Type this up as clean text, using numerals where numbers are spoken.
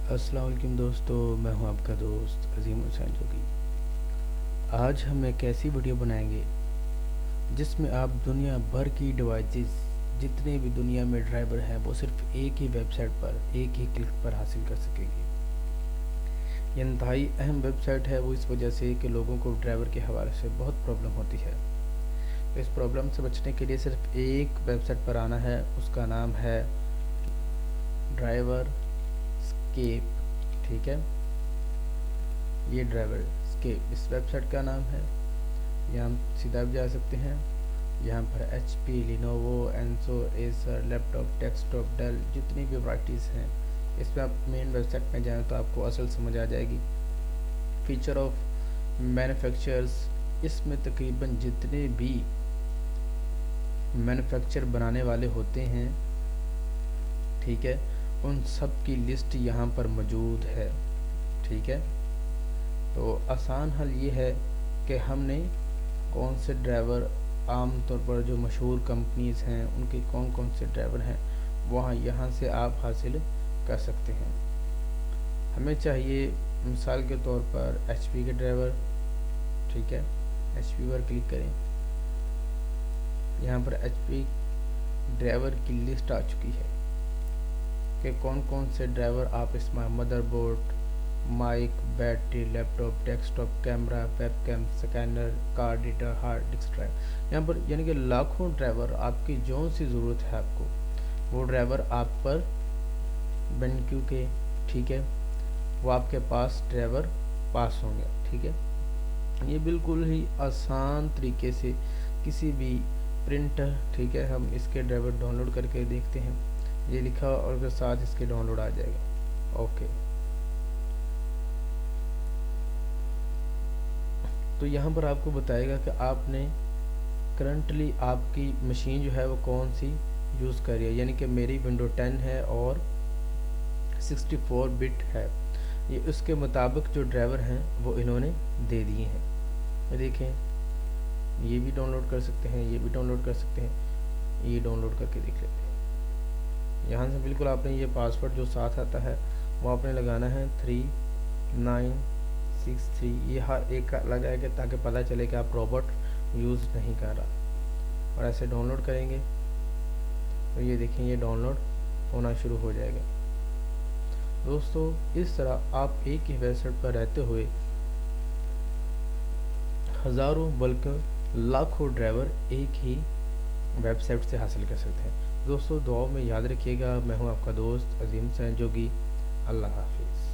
अस्सलाम वालेकुम दोस्तों, मैं हूं आपका दोस्त अजीम हुसैन जोगी। आज हम एक ऐसी वीडियो बनाएंगे जिसमें आप दुनिया भर की डिवाइसेस, जितने भी दुनिया में ड्राइवर हैं, वो सिर्फ एक ही वेबसाइट पर एक ही क्लिक पर हासिल कर सकेंगे। ये इंतहाई अहम वेबसाइट है वो इस वजह से कि लोगों को ड्राइवर के हवाले से बहुत प्रॉब्लम होती है। तो इस प्रॉब्लम से बचने के लिए सिर्फ एक वेबसाइट पर आना है, उसका नाम है ड्राइवर स्केप। ठीक है, ये ड्राइवर स्केप इस वेबसाइट का नाम है। यहाँ हम सीधा भी जा सकते हैं। यहाँ पर HP, लिनोवो, एंसो, एसर, लैपटॉप, डेस्कटॉप, डेल, जितनी भी वराइटीज़ हैं, इसमें आप मेन वेबसाइट में जाएँ तो आपको असल समझ आ जाएगी। फीचर ऑफ मैन्युफैक्चरर्स, इसमें तकरीबन जितने भी मैन्युफैक्चर बनाने वाले होते हैं, ठीक है, उन सब की लिस्ट यहाँ पर मौजूद है। ठीक है, तो आसान हल ये है कि हमने कौन से ड्राइवर, आम तौर पर जो मशहूर कंपनीज़ हैं उनके कौन कौन से ड्राइवर हैं, वहाँ यहाँ से आप हासिल कर सकते हैं। हमें चाहिए मिसाल के तौर पर HP के ड्राइवर। ठीक है, HP पर क्लिक करें। यहाँ पर HP ड्राइवर की लिस्ट आ चुकी है कि कौन कौन से ड्राइवर आप इसमें motherboard, mic, battery, laptop, desktop, camera, webcam, scanner, card reader, hard disk drive, यहाँ पर यानी कि लाखों ड्राइवर, आपकी जो सी ज़रूरत है आपको वो ड्राइवर आप पर BenQ के, ठीक है, वो आपके पास ड्राइवर पास होंगे। ठीक है, ये बिल्कुल ही आसान तरीके से किसी भी प्रिंटर, ठीक है, हम इसके ड्राइवर डाउनलोड करके देखते हैं। ये लिखा और उसके साथ इसके डाउनलोड आ जाएगा। ओके, तो यहाँ पर आपको बताएगा कि आपने करंटली आपकी मशीन जो है वो कौन सी यूज़ कर रही है। यानी कि मेरी विंडो 10 है और 64 बिट है। ये उसके मुताबिक जो ड्राइवर हैं वो इन्होंने दे दिए हैं। ये देखें, ये भी डाउनलोड कर सकते हैं, ये भी डाउनलोड कर सकते हैं। ये डाउनलोड करके देख लेते हैं। यहाँ से बिल्कुल आपने ये पासवर्ड जो साथ आता है वो आपने लगाना है 3963। ये हर एक का लगाएगा ताकि पता चले कि आप रोबोट यूज़ नहीं कर रहा। और ऐसे डाउनलोड करेंगे तो ये देखें, ये डाउनलोड होना शुरू हो जाएगा। दोस्तों, इस तरह आप एक ही वेबसाइट पर रहते हुए हज़ारों बल्कि लाखों ड्राइवर एक ही वेबसाइट से हासिल कर सकते हैं। दोस्तों, दुआओं में याद रखिएगा। मैं हूं आपका दोस्त अजीम हुसैन जोगी। अल्लाह हाफिज़।